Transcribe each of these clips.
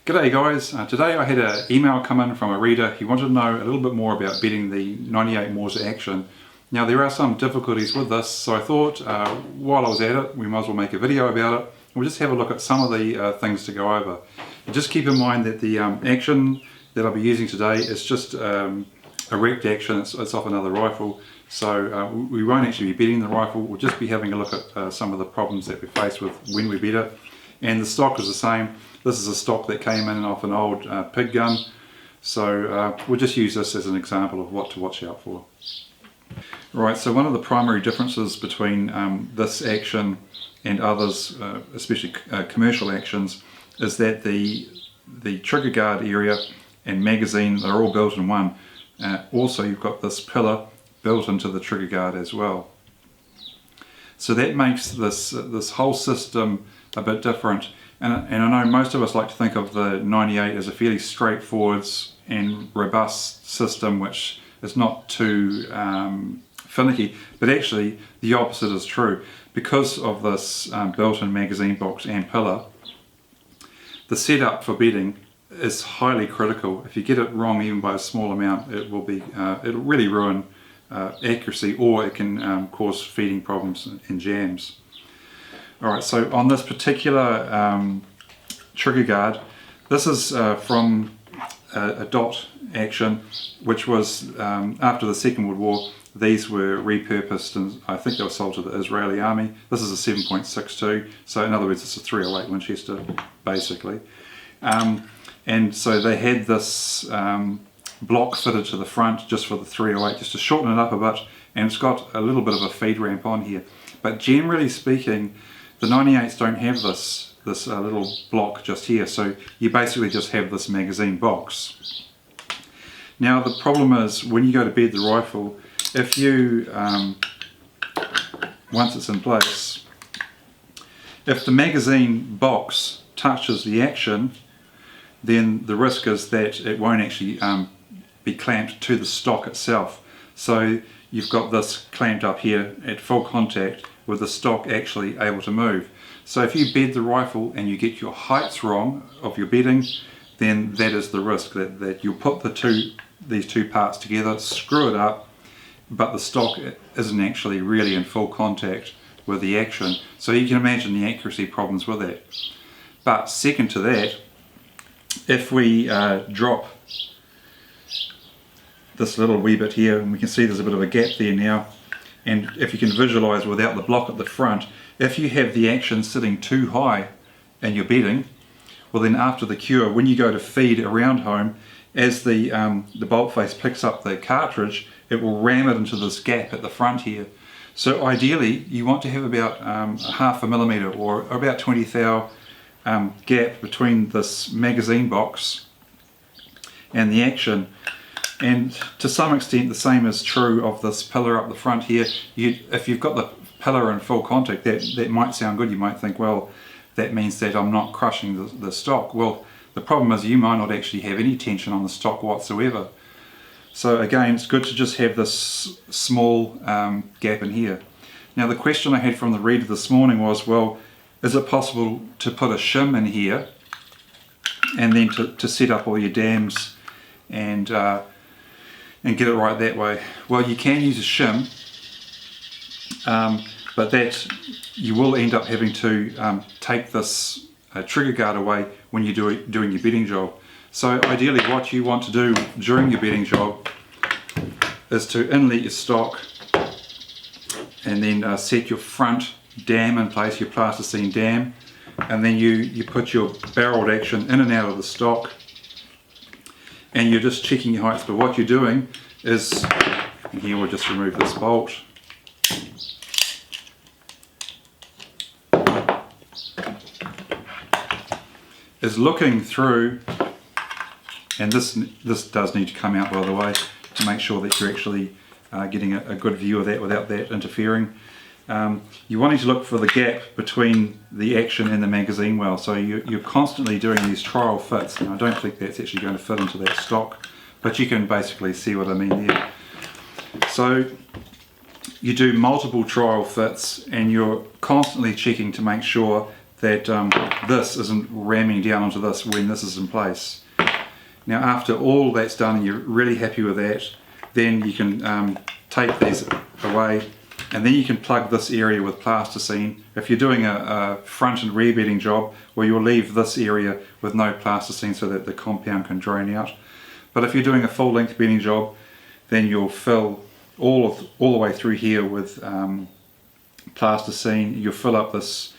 G'day guys, today I had an email come in from a reader. He wanted to know a little bit more about bedding the 98 Mauser action. Now there are some difficulties with this, so I thought while I was at it we might as well make a video about it. We'll just have a look at some of the things to go over. And just keep in mind that the action that I'll be using today is just a wrecked action. It's off another rifle, so we won't actually be bedding the rifle. We'll just be having a look at some of the problems that we face with when we bed it. And the stock is the same. This is a stock that came in off an old pig gun, so we'll just use this as an example of what to watch out for. Right, so one of the primary differences between this action and others, especially commercial actions, is that the trigger guard area and magazine are all built in one. Also you've got this pillar built into the trigger guard as well. So that makes this whole system a bit different. And I know most of us like to think of the 98 as a fairly straightforward and robust system which is not too finicky, but actually the opposite is true. Because of this built-in magazine box and pillar, the setup for bedding is highly critical. If you get it wrong even by a small amount, it'll really ruin accuracy, or it can cause feeding problems and jams. Alright, so on this particular trigger guard, this is from a dot action, which was after the Second World War. These were repurposed and I think they were sold to the Israeli army. This is a 7.62, so in other words it's a 308 Winchester basically. And so they had this block fitted to the front just for the 308, just to shorten it up a bit, and it's got a little bit of a feed ramp on here. But generally speaking, the 98s don't have this little block just here, so you basically just have this magazine box. Now the problem is, when you go to bed the rifle, if you, once it's in place, if the magazine box touches the action, then the risk is that it won't actually be clamped to the stock itself. So you've got this clamped up here at full contact with the stock actually able to move. So if you bed the rifle and you get your heights wrong of your bedding, then that is the risk, that you'll put these two parts together, screw it up, but the stock isn't actually really in full contact with the action. So you can imagine the accuracy problems with that. But second to that, if we drop this little wee bit here, and we can see there's a bit of a gap there now, and if you can visualize without the block at the front, if you have the action sitting too high in your bedding, well then after the cure, when you go to feed around home, as the bolt face picks up the cartridge, it will ram it into this gap at the front here. So ideally you want to have about a half a millimeter or about 20 thou gap between this magazine box and the action. And to some extent the same is true of this pillar up the front here. If you've got the pillar in full contact, that might sound good. You might think, well, that means that I'm not crushing the stock. Well, the problem is you might not actually have any tension on the stock whatsoever. So again, it's good to just have this small gap in here. Now the question I had from the reader this morning was, well, is it possible to put a shim in here and then to set up all your dams and get it right that way? Well, you can use a shim, but that you will end up having to take this trigger guard away when you're doing your bedding job. So ideally what you want to do during your bedding job is to inlet your stock and then set your front dam in place, your plasticine dam, and then you put your barreled action in and out of the stock, and you're just checking your heights. But what you're doing is, and here we'll just remove this bolt, is looking through, and this does need to come out by the way, to make sure that you're actually getting a good view of that without that interfering. You're wanting to look for the gap between the action and the magazine well, so you're constantly doing these trial fits. Now I don't think that's actually going to fit into that stock, but you can basically see what I mean there. So you do multiple trial fits and you're constantly checking to make sure that this isn't ramming down onto this when this is in place. Now after all that's done and you're really happy with that, then you can take these away, and then you can plug this area with plasticine. If you're doing a front and rear bedding job, well, you'll leave this area with no plasticine so that the compound can drain out. But if you're doing a full length bedding job, then you'll fill all the way through here with plasticine. You'll fill up this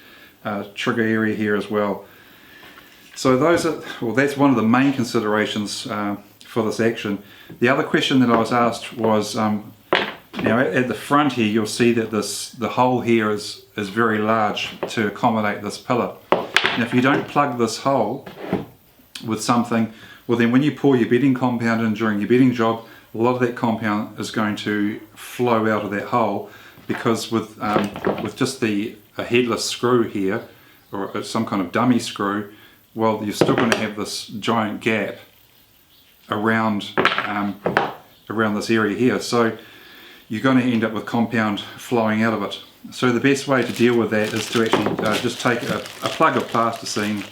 trigger area here as well. So that's one of the main considerations for this action. The other question that I was asked was, now at the front here you'll see that the hole here is very large to accommodate this pillar. And if you don't plug this hole with something, well then when you pour your bedding compound in during your bedding job, a lot of that compound is going to flow out of that hole, because with just a headless screw here, or some kind of dummy screw, well, you're still going to have this giant gap around this area here. So you're going to end up with compound flowing out of it. So the best way to deal with that is to actually just take a plug of plasticine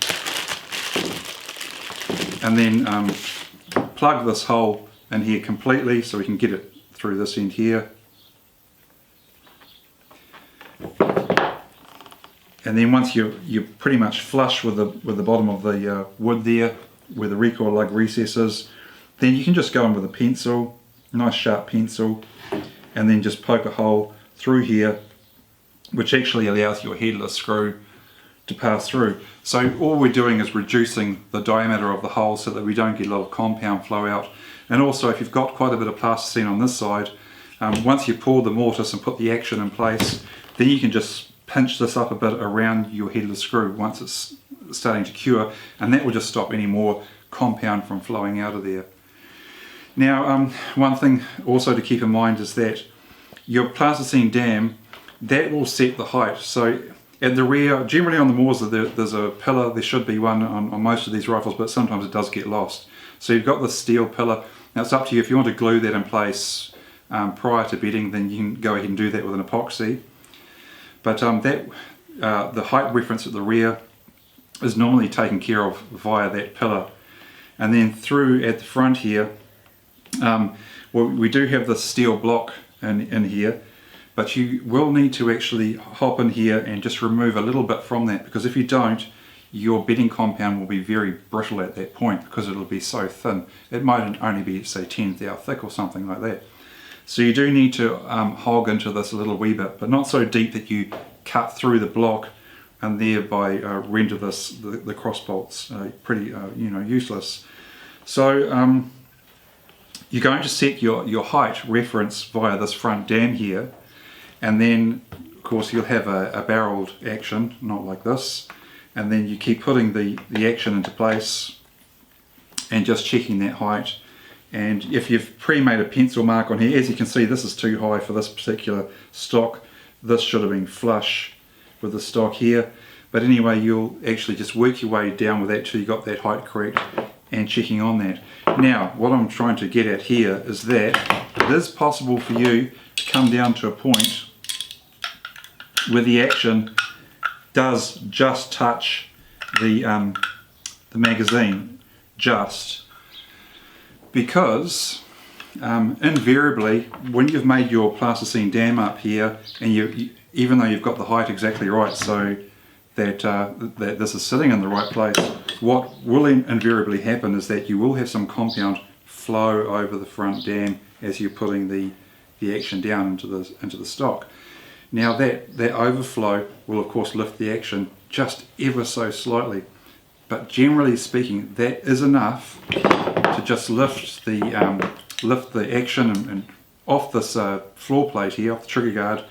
and then plug this hole in here completely so we can get it through this end here. And then once you're pretty much flush with the bottom of the wood there, where the recoil lug recess is, then you can just go in with a pencil, nice sharp pencil, and then just poke a hole through here, which actually allows your headless screw to pass through. So all we're doing is reducing the diameter of the hole so that we don't get a lot of compound flow out. And also, if you've got quite a bit of plasticine on this side, once you pour the mortise and put the action in place, then you can just pinch this up a bit around your headless screw once it's starting to cure, and that will just stop any more compound from flowing out of there. Now one thing also to keep in mind is that your plasticine dam, that will set the height. So at the rear, generally on the Mauser there's a pillar, there should be one on most of these rifles, but sometimes it does get lost. So you've got this steel pillar. Now it's up to you. If you want to glue that in place prior to bedding, then you can go ahead and do that with an epoxy. But the height reference at the rear is normally taken care of via that pillar. And then through at the front here, well, we do have this steel block in here, but you will need to actually hop in here and just remove a little bit from that, because if you don't, your bedding compound will be very brittle at that point because it'll be so thin. It might only be, say, 1/10 thou thick or something like that. So you do need to hog into this a little wee bit, but not so deep that you cut through the block and thereby render the cross bolts pretty useless. So you're going to set your height reference via this front dam here, and then of course you'll have a barreled action, not like this, and then you keep putting the action into place and just checking that height. And if you've pre-made a pencil mark on here, as you can see, this is too high for this particular stock. This should have been flush with the stock here. But anyway, you'll actually just work your way down with that till you got that height correct and checking on that. Now, what I'm trying to get at here is that it is possible for you to come down to a point where the action does just touch the magazine, just. Because invariably, when you've made your plasticine dam up here, and even though you've got the height exactly right, so that this is sitting in the right place, what will invariably happen is that you will have some compound flow over the front dam as you're putting the action down into the stock. Now that overflow will of course lift the action just ever so slightly, but generally speaking, that is enough to just lift the action and off this floor plate here, off the trigger guard,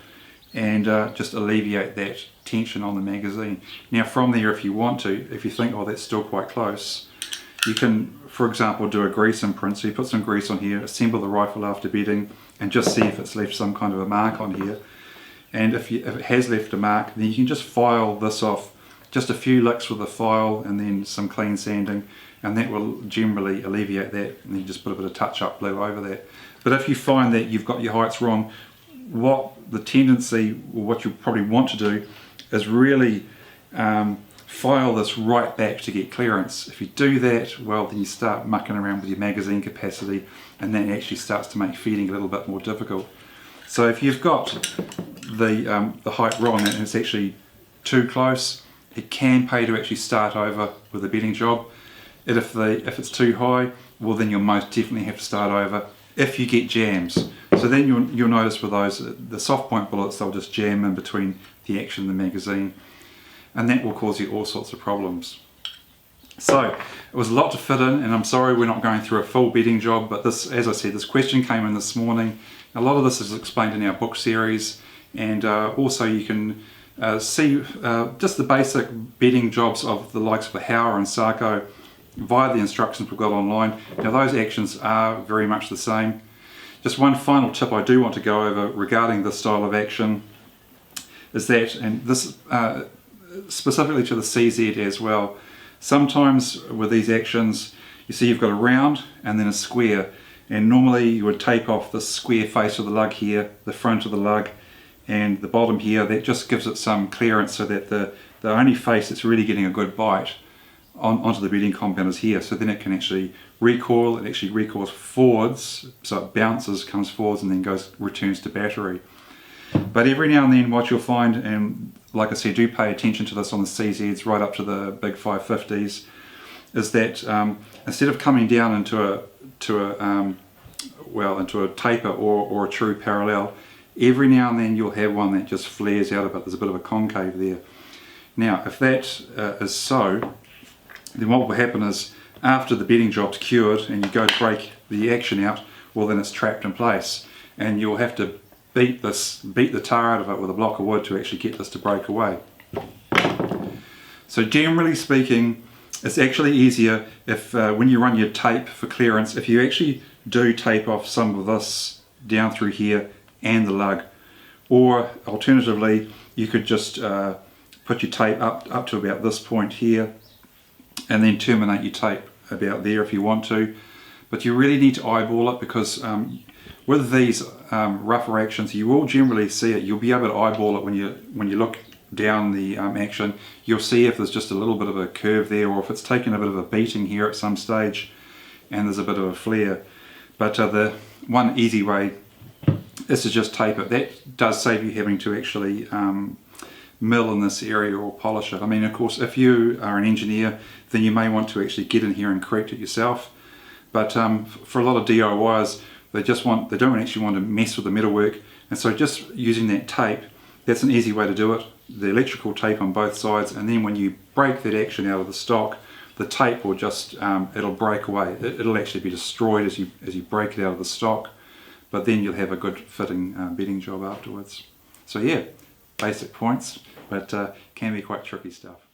and just alleviate that tension on the magazine. Now from there, if you want to, if you think, oh, that's still quite close, you can, for example, do a grease imprint. So you put some grease on here, assemble the rifle after bedding, and just see if it's left some kind of a mark on here. And if it has left a mark, then you can just file this off, just a few licks with a file and then some clean sanding, and that will generally alleviate that, and you just put a bit of touch-up glue over that. But if you find that you've got your heights wrong, what the tendency, or what you probably want to do, is really file this right back to get clearance. If you do that, well, then you start mucking around with your magazine capacity, and that actually starts to make feeding a little bit more difficult. So if you've got the height wrong and it's actually too close, it can pay to actually start over with the bedding job. If it's too high, well, then you'll most definitely have to start over if you get jams. So then you'll notice with those, the soft point bullets, they'll just jam in between the action and the magazine, and that will cause you all sorts of problems. So it was a lot to fit in, and I'm sorry we're not going through a full bedding job, but this, as I said, this question came in this morning. A lot of this is explained in our book series, and also you can see just the basic bedding jobs of the likes of the Hauer and Sarko via the instructions we've got online. Now those actions are very much the same. Just one final tip I do want to go over regarding this style of action is that, and this specifically to the CZ as well, sometimes with these actions you see you've got a round and then a square, and normally you would tape off the square face of the lug here, the front of the lug and the bottom here. That just gives it some clearance so that the only face that's really getting a good bite onto the bedding compound is here. So then it can actually recoil. It actually recoils forwards, so it bounces, comes forwards, and then returns to battery. But every now and then what you'll find, and like I said, do pay attention to this on the CZs right up to the big 550s, is that instead of coming down into a taper or a true parallel, every now and then you'll have one that just flares out a bit. There's a bit of a concave there. Now if that is so, then what will happen is after the bedding job's cured and you go to break the action out, well, then it's trapped in place, and you'll have to beat the tar out of it with a block of wood to actually get this to break away. So generally speaking, it's actually easier if when you run your tape for clearance, if you actually do tape off some of this down through here and the lug, or alternatively you could just put your tape up to about this point here and then terminate your tape about there if you want to. But you really need to eyeball it, because with these rougher actions you will generally see it. You'll be able to eyeball it when you look down the action. You'll see if there's just a little bit of a curve there, or if it's taken a bit of a beating here at some stage and there's a bit of a flare. But the one easy way is to just tape it. That does save you having to actually mill in this area or polish it. I mean, of course, if you are an engineer, then you may want to actually get in here and correct it yourself. But for a lot of DIYers, they don't actually want to mess with the metalwork, and so just using that tape, that's an easy way to do it. The electrical tape on both sides, and then when you break that action out of the stock, the tape will just it'll break away. It'll actually be destroyed as you break it out of the stock, but then you'll have a good fitting bedding job afterwards. So yeah, basic points, but can be quite tricky stuff.